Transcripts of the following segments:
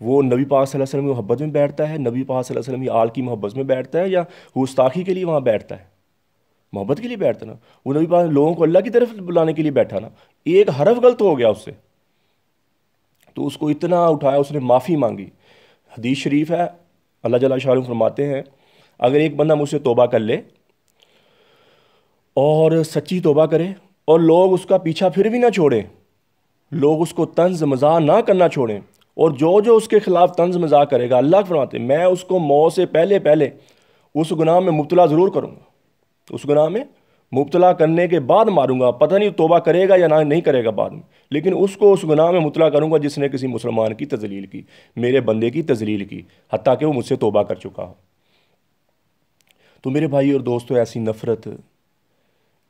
وہ نبی پاک صلی اللہ علیہ وسلم کی محبت میں بیٹھتا ہے، نبی پاک صلی اللہ علیہ وسلم کی آل کی محبت میں بیٹھتا ہے، یا گستاخی کے لیے وہاں بیٹھتا ہے؟ محبت کے لیے بیٹھتا نا، وہ نبی پاک لوگوں کو اللہ کی طرف بلانے کے لیے بیٹھا نا، ایک حرف غلط ہو گیا اس سے تو اس کو اتنا اٹھایا، اس نے معافی مانگی۔ حدیث شریف ہے، اللہ جل شاہ فرماتے ہیں اگر ایک بندہ مجھ سے توبہ کر لے اور سچی توبہ کرے اور لوگ اس کا پیچھا پھر بھی نہ چھوڑیں، لوگ اس کو طنز مزاح نہ کرنا چھوڑیں، اور جو جو اس کے خلاف طنز مزاح کرے گا، اللہ فرماتے ہیں میں اس کو موت سے پہلے پہلے اس گناہ میں مبتلا ضرور کروں گا، اس گناہ میں مبتلا کرنے کے بعد ماروں گا، پتہ نہیں توبہ کرے گا یا نہ نہیں کرے گا بعد میں، لیکن اس کو اس گناہ میں مبتلا کروں گا جس نے کسی مسلمان کی تذلیل کی، میرے بندے کی تذلیل کی، حتیٰ کہ وہ مجھ سے توبہ کر چکا ہو۔ تو میرے بھائی اور دوستو، ایسی نفرت،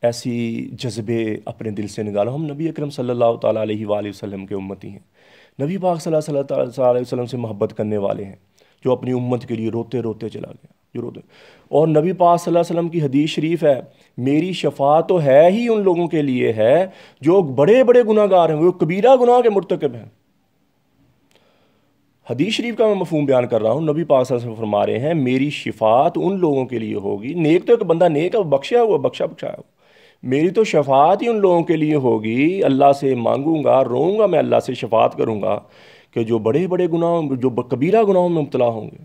ایسی جذبے اپنے دل سے نکالو۔ ہم نبی اکرم صلی اللہ تعالیٰ علیہ وآلہ وسلم کے امتی ہیں، نبی پاک صلی اللہ علیہ وسلم سے محبت کرنے والے ہیں، جو اپنی امت کے لیے روتے روتے چلا گیا، جو روتے۔ اور نبی پاک صلی اللہ علیہ وسلم کی حدیث شریف ہے، میری شفاعت تو ہے ہی ان لوگوں کے لیے ہے جو بڑے بڑے گناہ گار ہیں، وہ کبیرہ گناہ کے مرتکب ہیں۔ حدیث شریف کا میں مفہوم بیان کر رہا ہوں، نبی پاک صلی اللہ علیہ وسلم فرما رہے ہیں میری شفاعت ان لوگوں کے لیے ہوگی، نیک تو ایک بندہ نیک ہے، وہ بخشا ہوا، بخشا ہے وہ، میری تو شفاعت ہی ان لوگوں کے لیے ہوگی، اللہ سے مانگوں گا، روؤں گا، میں اللہ سے شفاعت کروں گا کہ جو بڑے بڑے گناہوں، جو کبیرہ گناہوں میں مبتلا ہوں گے۔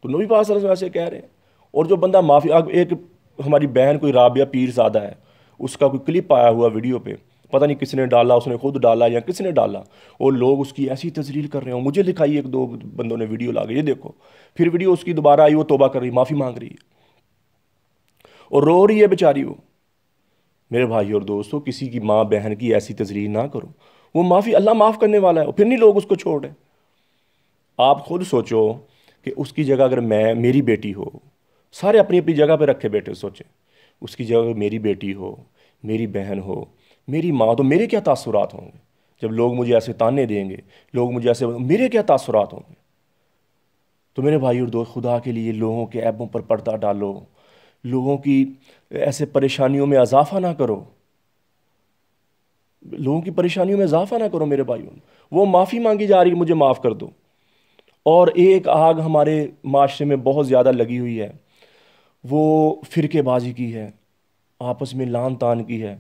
تو نبی پاک صلی اللہ علیہ وسلم ایسے کہہ رہے ہیں۔ اور جو بندہ معافی، ایک ہماری بہن کوئی رابعہ پیر زادہ ہے، اس کا کوئی کلپ آیا ہوا ویڈیو پہ، پتہ نہیں کس نے ڈالا، اس نے خود ڈالا یا کس نے ڈالا، اور لوگ اس کی ایسی تذلیل کر رہے ہوں، مجھے لکھائی ایک دو بندوں نے ویڈیو لا کے، یہ دیکھو، پھر ویڈیو اس کی دوبارہ آئی، وہ توبہ کر رہی، معافی مانگ رہی ہے اور رو رہی ہے بیچاری وہ۔ میرے بھائی اور دوستو، کسی کی ماں بہن کی ایسی تذلیل نہ کرو، وہ معافی، اللہ معاف کرنے والا ہے، پھر نہیں لوگ اس کو چھوڑ رہے۔ آپ خود سوچو کہ اس کی جگہ اگر میری بیٹی ہو، سارے اپنی اپنی جگہ پہ رکھے بیٹھے سوچیں، اس کی جگہ میری بیٹی ہو، میری بہن ہو، میری ماں، تو میرے کیا تاثرات ہوں گے؟ جب لوگ مجھے ایسے تانے دیں گے، لوگ مجھے ایسے، میرے کیا تاثرات ہوں گے؟ تو میرے بھائی اور دوست، خدا کے لیے لوگوں کے عیبوں پر پردہ ڈالو، لوگوں کی ایسے پریشانیوں میں اضافہ نہ کرو، لوگوں کی پریشانیوں میں اضافہ نہ کرو میرے بھائیوں۔ وہ معافی مانگی جا رہی ہے، مجھے معاف کر دو۔ اور ایک آگ ہمارے معاشرے میں بہت زیادہ لگی ہوئی ہے، وہ فرقے بازی کی ہے، آپس میں لان تان کی ہے،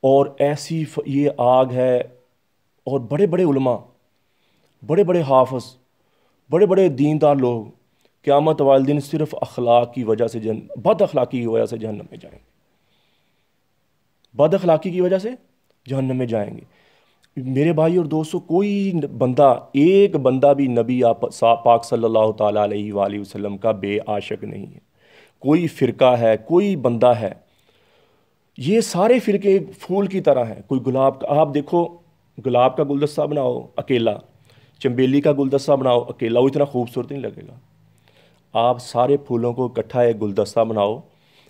اور ایسی یہ آگ ہے، اور بڑے بڑے علماء، بڑے بڑے حافظ، بڑے بڑے دیندار لوگ قیامت والے دن صرف اخلاق کی وجہ سے بد اخلاقی کی وجہ سے جہنم میں جائیں گے، بد اخلاقی کی وجہ سے جہنم میں جائیں گے۔ میرے بھائی اور دوستو، کوئی بندہ، ایک بندہ بھی نبی پاک صلی اللہ تعالیٰ علیہ وآلہ وسلم کا بے عاشق نہیں ہے۔ کوئی فرقہ ہے، کوئی بندہ ہے، یہ سارے فرقے ایک پھول کی طرح ہیں۔ کوئی گلاب کا، آپ دیکھو، گلاب کا گلدستہ بناؤ اکیلا، چنبیلی کا گلدستہ بناؤ اکیلا، وہ اتنا خوبصورت نہیں لگے گا۔ آپ سارے پھولوں کو اکٹھا ایک گلدستہ بناؤ،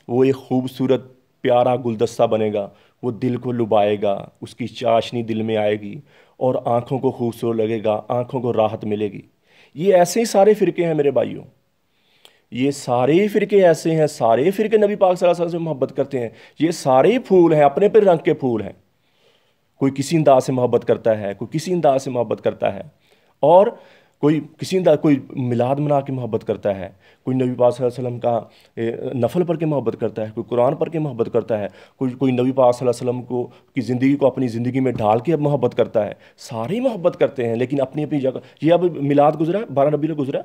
وہ ایک خوبصورت پیارا گلدستہ بنے گا، وہ دل کو لبائے گا، اس کی چاشنی دل میں آئے گی، اور آنکھوں کو خوبصورت لگے گا، آنکھوں کو راحت ملے گی۔ یہ ایسے ہی سارے فرقے ہیں میرے بھائیوں، یہ سارے فرقے ایسے ہیں، سارے فرقے نبی پاک صلی اللہ علیہ وسلم سے محبت کرتے ہیں، یہ سارے پھول ہیں، اپنے اپنے رنگ کے پھول ہیں۔ کوئی کسی انداز سے محبت کرتا ہے، کوئی کسی انداز سے محبت کرتا ہے، اور کوئی کسی انداز، کوئی میلاد منا کے محبت کرتا ہے، کوئی نبی پاک صلی اللہ علیہ وسلم کا نفل پڑھ کے محبت کرتا ہے، کوئی قرآن پڑھ کے محبت کرتا ہے، کوئی نبی پاک صلی اللہ علیہ وسلم کو کی زندگی کو اپنی زندگی میں ڈھال کے محبت کرتا ہے۔ سارے محبت کرتے ہیں، لیکن اپنی اپنی جگہ۔ یہ اب میلاد گزرا، 12 ربیع الاول گزرا،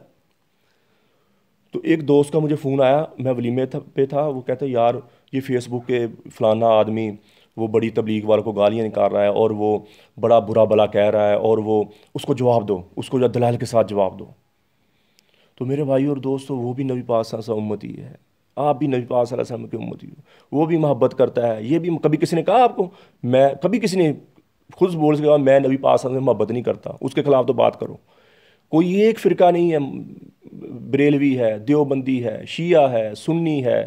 تو ایک دوست کا مجھے فون آیا، میں ولیمے پہ تھا، وہ کہتا ہے یار یہ فیس بک کے فلانا آدمی وہ بڑی تبلیغ والوں کو گالیاں نکال رہا ہے، اور وہ بڑا برا بلا کہہ رہا ہے، اور وہ اس کو جواب دو، اس کو دلائل کے ساتھ جواب دو۔ تو میرے بھائی اور دوستو، وہ بھی نبی پاک صلی اللہ علیہ وسلم امتی ہے، آپ بھی نبی پاک صلی اللہ علیہ وسلم کے امتی ہو، وہ بھی محبت کرتا ہے۔ یہ بھی کبھی کسی نے کہا آپ کو، میں کبھی کسی نے خود بول سکا میں نبی پاک صلی اللہ علیہ وسلم سے محبت نہیں کرتا، اس کے خلاف تو بات کرو۔ کوئی ایک فرقہ نہیں ہے، بریلوی ہے، دیوبندی ہے، شیعہ ہے، سنی ہے،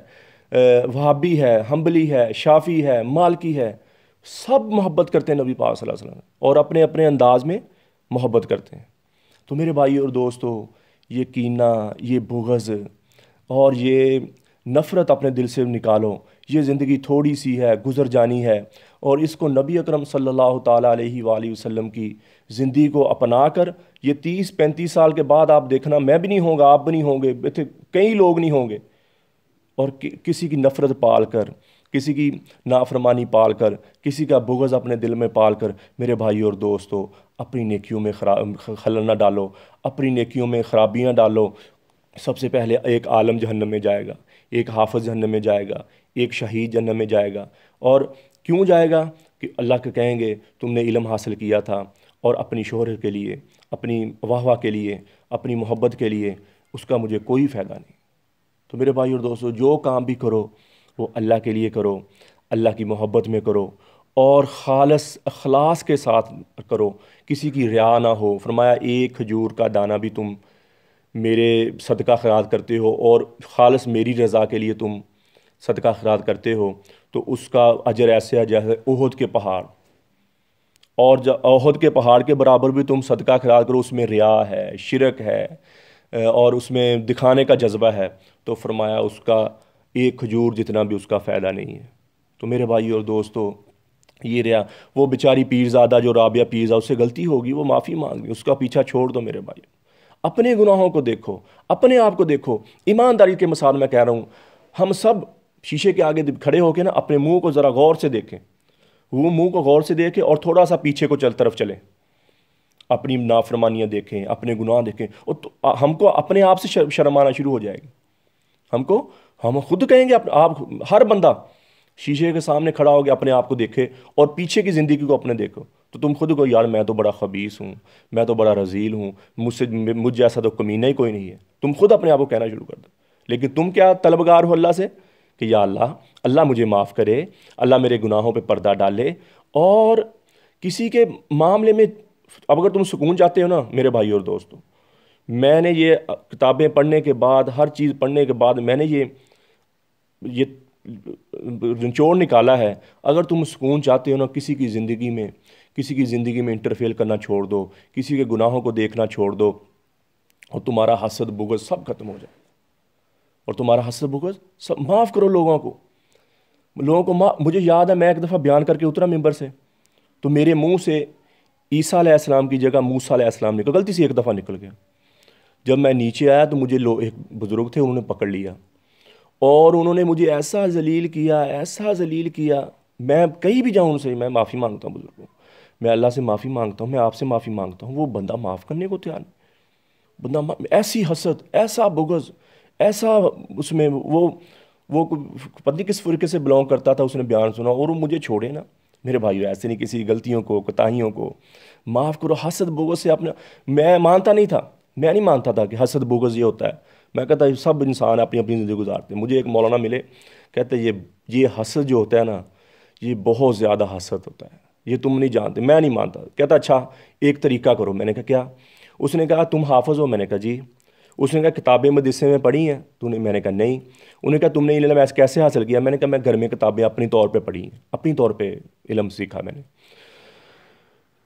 وہابی ہے، حنبلی ہے، شافعی ہے، مالکی ہے، سب محبت کرتے ہیں نبی پاک صلی اللہ علیہ وسلم، اور اپنے اپنے انداز میں محبت کرتے ہیں۔ تو میرے بھائی اور دوستو، یہ کینہ، یہ بغض اور یہ نفرت اپنے دل سے نکالو، یہ زندگی تھوڑی سی ہے، گزر جانی ہے، اور اس کو نبی اکرم صلی اللہ تعالیٰ علیہ وآلہ وسلم کی زندگی کو اپنا کر یہ 30-35 سال کے بعد آپ دیکھنا، میں بھی نہیں ہوں گا، آپ بھی نہیں ہوں گے، کئی لوگ نہیں ہوں گے، اور کسی کی نفرت پال کر، کسی کی نافرمانی پال کر، کسی کا بغض اپنے دل میں پال کر، میرے بھائی اور دوستو، اپنی نیکیوں میں خلل نہ ڈالو، اپنی نیکیوں میں خرابیاں ڈالو۔ سب سے پہلے ایک عالم جہنم میں جائے گا، ایک حافظ جہنم میں جائے گا، ایک شہید جہنم میں جائے گا۔ اور کیوں جائے گا؟ کہ اللہ کے کہیں گے تم نے علم حاصل کیا تھا اور اپنی شہرت کے لیے، اپنی واہ واہ کے لیے، اپنی محبت کے لیے، اس کا مجھے کوئی فائدہ نہیں۔ تو میرے بھائی اور دوستو، جو کام بھی کرو وہ اللہ کے لیے کرو، اللہ کی محبت میں کرو، اور خالص اخلاص کے ساتھ کرو، کسی کی ریا نہ ہو۔ فرمایا ایک کھجور کا دانہ بھی تم میرے صدقہ خیرات کرتے ہو اور خالص میری رضا کے لیے تم صدقہ خیرات کرتے ہو، تو اس کا اجر ایسے ہے جیسے احد کے پہاڑ، اور جب احد کے پہاڑ کے برابر بھی تم صدقہ خیرات کرو، اس میں ریا ہے، شرک ہے، اور اس میں دکھانے کا جذبہ ہے، تو فرمایا اس کا ایک کھجور جتنا بھی اس کا فائدہ نہیں ہے۔ تو میرے بھائی اور دوستو، یہ ریا، وہ بیچاری پیرزادہ جو رابعہ پیرزا، اس سے غلطی ہوگی، وہ معافی مانگ لی، اس کا پیچھا چھوڑ دو میرے بھائی۔ اپنے گناہوں کو دیکھو، اپنے آپ کو دیکھو، ایمانداری کے مسائل میں کہہ رہا ہوں، ہم سب شیشے کے آگے کھڑے ہو کے نا اپنے منہ کو ذرا غور سے دیکھیں، وہ منہ کو غور سے دیکھیں اور تھوڑا سا پیچھے کو طرف چلیں، اپنی نافرمانیاں دیکھیں، اپنے گناہ دیکھیں، اور ہم کو اپنے آپ سے شرم آنا شروع ہو جائے گی۔ ہم خود کہیں گے، آپ ہر بندہ شیشے کے سامنے کھڑا ہو گیا، اپنے آپ کو دیکھے اور پیچھے کی زندگی کو اپنے دیکھو، تو تم خود کو، یار میں تو بڑا خبیث ہوں، میں تو بڑا رذیل ہوں، مجھ جیسا تو کمینہ ہی کوئی نہیں ہے، تم خود اپنے آپ کو کہنا شروع کر دو۔ لیکن تم کیا طلبگار ہو اللہ سے کہ یا اللہ، اللہ مجھے معاف کرے، اللہ میرے گناہوں پہ پردہ ڈالے۔ اور کسی کے معاملے میں اب اگر تم سکون چاہتے ہو نا میرے بھائی اور دوستو، میں نے یہ کتابیں پڑھنے کے بعد، ہر چیز پڑھنے کے بعد میں نے یہ نچوڑ نکالا ہے، اگر تم سکون چاہتے ہو نا کسی کی زندگی میں انٹرفیئر کرنا چھوڑ دو، کسی کے گناہوں کو دیکھنا چھوڑ دو، اور تمہارا حسد بغض سب ختم ہو جائے، اور تمہارا حسد بغض سب معاف کرو لوگوں کو۔ مجھے یاد ہے، میں ایک دفعہ بیان کر کے اترا ممبر سے، تو میرے منہ سے عیسیٰ علیہ السلام کی جگہ موسیٰ علیہ السلام نکل، غلطی سے ایک دفعہ نکل گیا۔ جب میں نیچے آیا تو مجھے ایک بزرگ تھے، انہوں نے پکڑ لیا اور انہوں نے مجھے ایسا ذلیل کیا، میں کہیں بھی جاؤں ان سے میں معافی مانگتا ہوں، بزرگوں، میں اللہ سے معافی مانگتا ہوں، میں آپ سے معافی مانگتا ہوں، وہ بندہ معاف کرنے کو تیار نہیں، ایسی حسد، ایسا بغض، ایسا اس میں وہ پتہ نہیں کس فرقے سے بلانگ کرتا تھا، اس نے بیان سنا اور وہ مجھے چھوڑے نا۔ میرے بھائیو، ایسے نہیں، کسی غلطیوں کو، کوتاہیوں کو معاف کرو۔ حسد بغض سے میں نہیں مانتا تھا کہ حسد بغض یہ ہوتا ہے، میں کہتا سب انسان اپنی اپنی زندگی گزارتے ہیں۔ مجھے ایک مولانا ملے، کہتے یہ حسد جو ہوتا ہے نا، یہ بہت زیادہ حسد ہوتا ہے، یہ تم نہیں جانتے، میں نہیں مانتا۔ کہتا اچھا ایک طریقہ کرو، میں نے کہا کیا؟ اس نے کہا تم حافظ ہو، میں نے کہا جی۔ اس نے کہا کتابیں مدرسے میں پڑھی ہیں میں نے کہا نہیں۔ انہوں نے کہا تم نے علم ایسے کیسے حاصل کیا؟ میں نے کہا میں گھر میں کتابیں اپنی طور پہ پڑھی ہیں، اپنی طور پہ علم سیکھا میں نے۔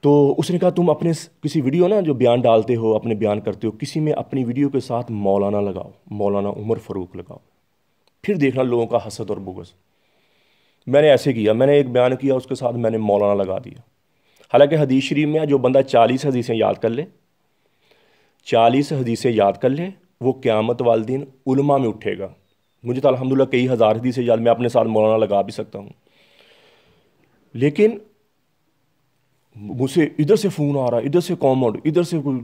تو اس نے کہا تم اپنے کسی ویڈیو نا جو بیان ڈالتے ہو، اپنے بیان کرتے ہو، کسی میں اپنی ویڈیو کے ساتھ مولانا لگاؤ، مولانا عمر فاروق لگاؤ، پھر دیکھنا لوگوں کا حسد اور بغض۔ میں نے ایسے کیا، میں نے ایک بیان کیا، اس کے ساتھ میں نے مولانا لگا دیا۔ حالانکہ حدیث شریف میں جو بندہ 40 حدیثیں یاد کر لے، 40 حدیثیں یاد کر لے، وہ قیامت والے دن علماء میں اٹھے گا۔ مجھے تو الحمدللہ کئی ہزار حدیثیں یاد، میں اپنے ساتھ مولانا لگا بھی سکتا ہوں، لیکن مجھ سے ادھر سے فون آ رہا ہے، ادھر سے کامنٹ، ادھر سے کوئی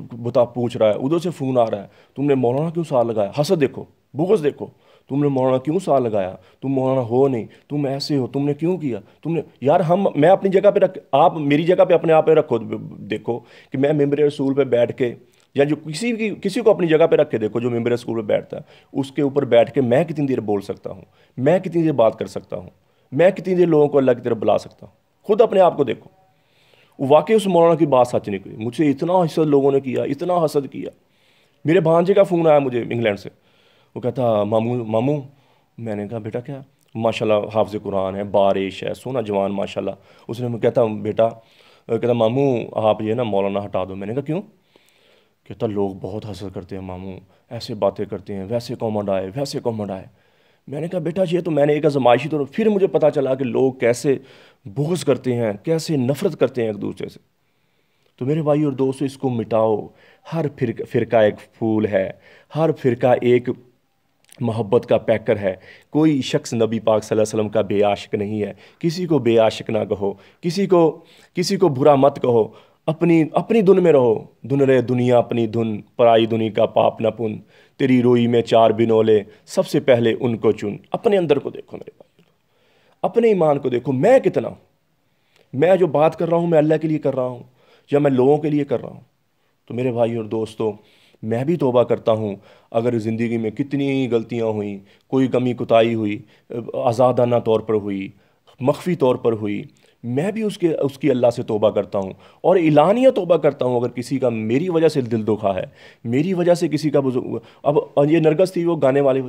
پوچھ رہا ہے، ادھر سے فون آ رہا ہے، تم نے مولانا کیوں ساتھ لگایا؟ حسد دیکھو، بغض دیکھو، تم نے مولانا کیوں ساتھ لگایا؟ تم مولانا ہو نہیں، تم ایسے ہو، تم نے کیوں کیا؟ تم نے یار میں اپنی جگہ پہ آپ میری جگہ پہ اپنے آپ پہ رکھو، دیکھو کہ میں ممبر رسول پہ بیٹھ کے، یا جو کسی کو اپنی جگہ پہ رکھ کے دیکھو، جو ممبر رسول پہ بیٹھتا ہے، اس کے اوپر بیٹھ کے میں کتنی دیر بول سکتا ہوں، میں کتنی دیر بات کر سکتا ہوں، میں کتنی دیر لوگوں کو اللہ کی طرف بلا سکتا ہوں۔ خود اپنے آپ کو دیکھو۔ واقعی اس مولانا کی بات سچ نکلی، مجھ سے اتنا حسد لوگوں نے کیا، اتنا حسد کیا۔ میرے بھانجے کا فون آیا مجھے انگلینڈ سے، وہ کہتا ماموں، میں نے کہا بیٹا کیا؟ ماشاءاللہ حافظ قرآن ہے، بارش ہے، سونا جوان ماشاءاللہ۔ اس نے کہتا بیٹا، کہتا ماموں آپ یہ نا مولانا ہٹا دو۔ میں نے کہا کیوں؟ کہتا لوگ بہت حسد کرتے ہیں ماموں، ایسے باتیں کرتے ہیں، ویسے کامنٹ آئے، ویسے کامنٹ آئے۔ میں نے کہا بیٹا یہ تو میں نے ایک آزمائشی طور پھر مجھے پتہ چلا کہ لوگ کیسے بغض کرتے ہیں، کیسے نفرت کرتے ہیں ایک دوسرے سے۔ تو میرے بھائی اور دوستو اس کو مٹاؤ۔ ہر فرقہ ایک پھول ہے، ہر فرقہ ایک محبت کا پیکر ہے۔ کوئی شخص نبی پاک صلی اللہ علیہ وسلم کا بے عاشق نہیں ہے۔ کسی کو بے عاشق نہ کہو، کسی کو برا مت کہو، اپنی دھن میں رہو۔ دھن رے دنیا اپنی دھن، پرائی دنیا کا پاپ نہ پن، تیری روئی میں چار بنولے، سب سے پہلے ان کو چن۔ اپنے اندر کو دیکھو میرے بھائی، اپنے ایمان کو دیکھو، میں کتنا ہوں، میں جو بات کر رہا ہوں میں اللہ کے لیے کر رہا ہوں یا میں لوگوں کے لیے کر رہا ہوں؟ تو میرے بھائی اور دوستو میں بھی توبہ کرتا ہوں، اگر زندگی میں کتنی غلطیاں ہوئیں، کوئی کمی کوتاہی ہوئی، آزادانہ طور پر ہوئی، مخفی طور پر ہوئی، میں بھی اس کی اللہ سے توبہ کرتا ہوں اور اعلانیہ توبہ کرتا ہوں۔ اگر کسی کا میری وجہ سے دل دکھا ہے، میری وجہ سے کسی کا اب یہ نرگس تھی وہ گانے والے،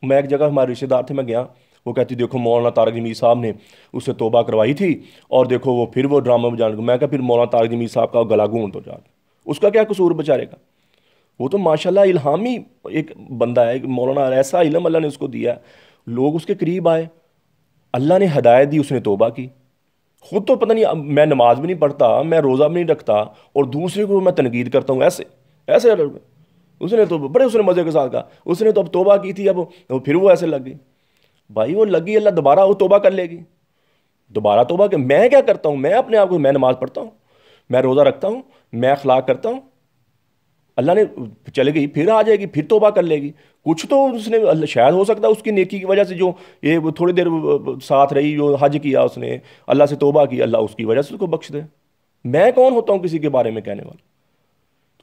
میں ایک جگہ ہمارے رشتہ دار تھے، میں گیا، وہ کہتی دیکھو مولانا طارق جمیل صاحب نے اس سے توبہ کروائی تھی اور دیکھو وہ پھر وہ ڈرامہ میں جان، میں کہا پھر مولانا طارق جمیل صاحب کا گلا گھونٹ دو جا کے، اس کا کیا قصور بیچارے کا؟ وہ تو ماشاءاللہ الہامی ایک بندہ ہے، مولانا ایسا علم اللہ نے اس کو دیا ہے، لوگ اس کے قریب آئے، اللہ نے ہدایت دی، اس نے توبہ کی۔ خود تو پتہ نہیں، میں نماز بھی نہیں پڑھتا، میں روزہ بھی نہیں رکھتا اور دوسرے کو میں تنقید کرتا ہوں ایسے ایسے۔ اس نے تو بڑے اس نے مزے کے ساتھ کہا، اس نے تو اب توبہ کی تھی، اب پھر وہ ایسے لگ گئی۔ بھائی وہ لگی، اللہ دوبارہ وہ توبہ کر لے گی، دوبارہ توبہ کہ میں کیا کرتا ہوں؟ میں اپنے آپ کو، میں نماز پڑھتا ہوں، میں روزہ رکھتا ہوں، میں اخلاق کرتا ہوں، اللہ نے چلے گئی پھر آ جائے گی، پھر توبہ کر لے گی۔ کچھ تو اس نے شاید ہو سکتا ہے اس کی نیکی کی وجہ سے، جو یہ تھوڑی دیر ساتھ رہی، جو حج کیا اس نے، اللہ سے توبہ کی، اللہ اس کی وجہ سے اس کو بخش دے۔ میں کون ہوتا ہوں کسی کے بارے میں کہنے والا؟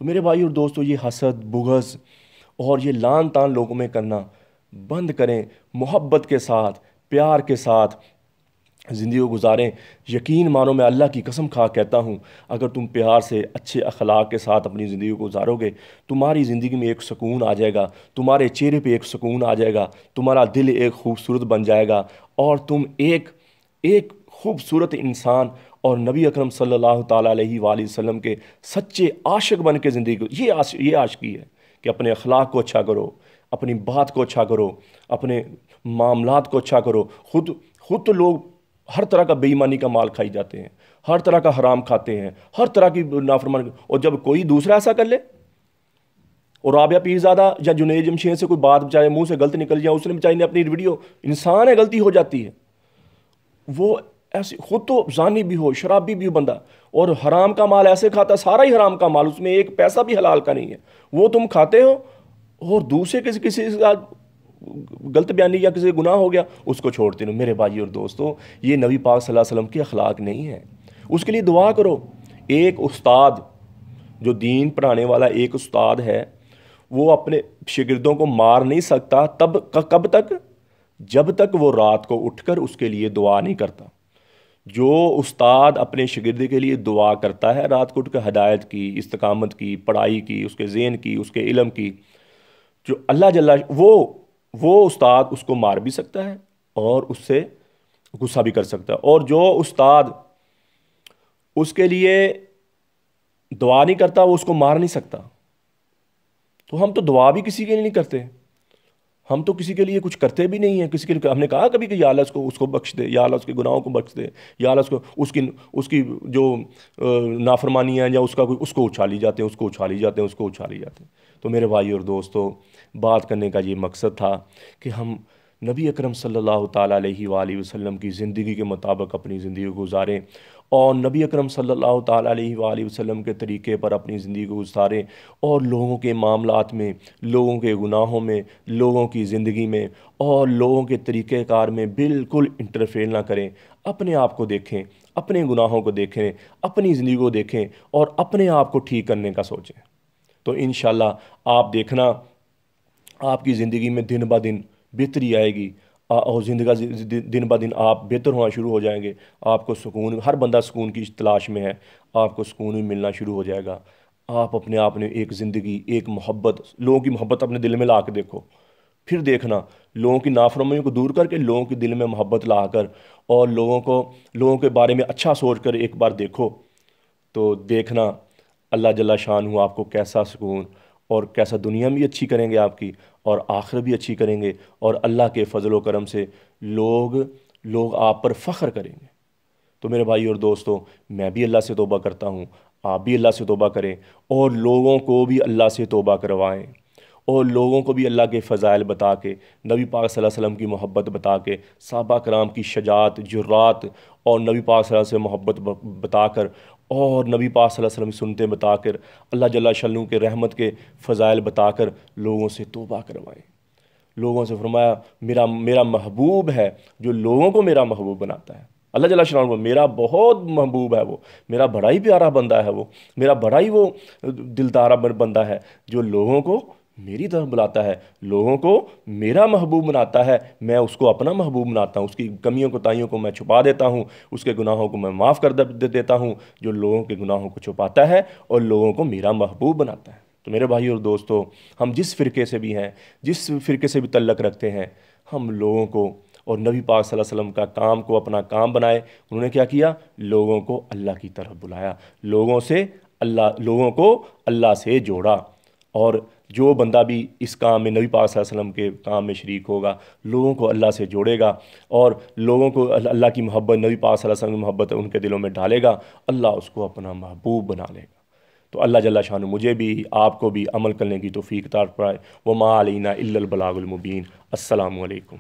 تو میرے بھائی اور دوستو یہ حسد، بغض اور یہ لان تان لوگوں میں کرنا بند کریں، محبت کے ساتھ، پیار کے ساتھ زندگی کو گزاریں۔ یقین مانو، میں اللہ کی قسم کھا کہتا ہوں، اگر تم پیار سے، اچھے اخلاق کے ساتھ اپنی زندگی کو گزارو گے، تمہاری زندگی میں ایک سکون آ جائے گا، تمہارے چہرے پہ ایک سکون آ جائے گا، تمہارا دل ایک خوبصورت بن جائے گا اور تم ایک خوبصورت انسان اور نبی اکرم صلی اللہ تعالیٰ علیہ وآلہ وسلم کے سچے عاشق بن کے زندگی کو، یہ عاشقی ہے کہ اپنے اخلاق کو اچھا کرو، اپنی بات کو اچھا کرو، اپنے معاملات کو اچھا کرو۔ خود تو لوگ ہر طرح کا بے ایمانی کا مال کھائی جاتے ہیں، ہر طرح کا حرام کھاتے ہیں، ہر طرح کی نافرمانی، اور جب کوئی دوسرا ایسا کر لے، اور رابعہ پیرزادہ یا جنید جمشید سے کوئی بات بچارے منہ سے غلط نکل جائے، اس نے بچائی نے اپنی ویڈیو، انسان ہے غلطی ہو جاتی ہے، وہ ایسے خود تو زانی بھی ہو، شرابی بھی ہو بندہ، اور حرام کا مال ایسے کھاتا، سارا ہی حرام کا مال، اس میں ایک پیسہ بھی حلال کا نہیں ہے، وہ تم کھاتے ہو، اور دوسرے کسی کا غلط بیانی یا کسی گناہ ہو گیا اس کو چھوڑتے ہو۔ میرے بھائی اور دوستو یہ نبی پاک صلی اللہ علیہ وسلم کے اخلاق نہیں ہے۔ اس کے لیے دعا کرو۔ ایک استاد جو دین پڑھانے والا ایک استاد ہے، وہ اپنے شاگردوں کو مار نہیں سکتا کب تک؟ جب تک وہ رات کو اٹھ کر اس کے لیے دعا نہیں کرتا۔ جو استاد اپنے شاگرد کے لیے دعا کرتا ہے رات کو اٹھ کر، ہدایت کی، استقامت کی، پڑھائی کی، اس کے ذہن کی، اس کے علم کی، جو اللہ جل وہ استاد اس کو مار بھی سکتا ہے اور اس سے غصہ بھی کر سکتا ہے، اور جو استاد اس کے لیے دعا نہیں کرتا وہ اس کو مار نہیں سکتا۔ تو ہم تو دعا بھی کسی کے لیے نہیں کرتے، ہم تو کسی کے لیے کچھ کرتے بھی نہیں ہیں۔ کسی کے لیے ہم نے کہا کبھی کہ یا اللہ اس کو بخش دے، یا اللہ اس کے گناہوں کو بخش دے، یا اللہ اس کی جو نافرمانی ہے یا اس کو اچھالی جاتے ہیں، اس کو اچھالی جاتے ہیں، اس کو اچھالی جاتے ہیں۔ تو میرے بھائی اور دوستو بات کرنے کا یہ مقصد تھا کہ ہم نبی اکرم صلی اللہ تعالیٰ علیہ وآلہ وسلم کی زندگی کے مطابق اپنی زندگی کو گزاریں، اور نبی اکرم صلی اللہ تعالیٰ علیہ وآلہ وسلم کے طریقے پر اپنی زندگی کو گزاریں، اور لوگوں کے معاملات میں، لوگوں کے گناہوں میں، لوگوں کی زندگی میں اور لوگوں کے طریقہ کار میں بالکل انٹرفیئر نہ کریں۔ اپنے آپ کو دیکھیں، اپنے گناہوں کو دیکھیں، اپنی زندگی کو دیکھیں اور اپنے آپ کو ٹھیک کرنے کا سوچیں۔ تو انشاءاللہ آپ دیکھنا آپ کی زندگی میں دن بہ دن بہتری آئے گی، اور زندگی دن بہ دن آپ بہتر ہونا شروع ہو جائیں گے۔ آپ کو سکون، ہر بندہ سکون کی تلاش میں ہے، آپ کو سکون بھی ملنا شروع ہو جائے گا۔ آپ اپنے آپ نے ایک زندگی، ایک محبت، لوگوں کی محبت اپنے دل میں لا کے دیکھو، پھر دیکھنا لوگوں کی نافرمانیوں کو دور کر کے لوگوں کے دل میں محبت لا کر، اور لوگوں کے بارے میں اچھا سوچ کر ایک بار دیکھو، تو دیکھنا اللہ جل شانہ آپ کو کیسا سکون اور کیسا دنیا بھی اچھی کریں گے آپ کی، اور آخرت بھی اچھی کریں گے، اور اللہ کے فضل و کرم سے لوگ لوگ آپ پر فخر کریں گے۔ تو میرے بھائی اور دوستو، میں بھی اللہ سے توبہ کرتا ہوں، آپ بھی اللہ سے توبہ کریں، اور لوگوں کو بھی اللہ سے توبہ کروائیں، اور لوگوں کو بھی اللہ کے فضائل بتا کے، نبی پاک صلی اللہ علیہ وسلم کی محبت بتا کے، صحابہ کرام کی شجاعت، جرات، اور نبی پاک صلی اللہ علیہ وسلم سے محبت بتا کر، اور نبی پاک صلی اللہ علیہ وسلم کی سنتیں بتا کر، اللہ جل شانہ کے رحمت کے فضائل بتا کر لوگوں سے توبہ کروائیں۔ لوگوں سے فرمایا میرا میرا محبوب ہے جو لوگوں کو میرا محبوب بناتا ہے۔ اللہ جل شانہ میرا بہت محبوب ہے، وہ میرا بڑا ہی پیارا بندہ ہے، وہ میرا بڑا ہی وہ دلدارہ بندہ ہے جو لوگوں کو میری طرف بلاتا ہے، لوگوں کو میرا محبوب بناتا ہے، میں اس کو اپنا محبوب بناتا ہوں، اس کی کمیوں کوتاہیوں کو میں چھپا دیتا ہوں، اس کے گناہوں کو میں معاف کر دیتا ہوں، جو لوگوں کے گناہوں کو چھپاتا ہے اور لوگوں کو میرا محبوب بناتا ہے۔ تو میرے بھائی اور دوستو، ہم جس فرقے سے بھی ہیں، جس فرقے سے بھی تعلق رکھتے ہیں، ہم لوگوں کو اور نبی پاک صلی اللہ علیہ وسلم کا کام کو اپنا کام بنائے۔ انہوں نے کیا کیا؟ لوگوں کو اللہ کی طرف بلایا، لوگوں کو اللہ سے جوڑا۔ اور جو بندہ بھی اس کام میں، نبی پاک صلی اللہ علیہ وسلم کے کام میں شریک ہوگا، لوگوں کو اللہ سے جوڑے گا، اور لوگوں کو اللہ کی محبت، نبی پاک صلی اللہ علیہ وسلم کی محبت ان کے دلوں میں ڈالے گا، اللہ اس کو اپنا محبوب بنا لے گا۔ تو اللہ جل شانہ مجھے بھی آپ کو بھی عمل کرنے کی توفیق عطا فرمائے۔ وما علینا الا البلاغ المبین۔ السلام علیکم۔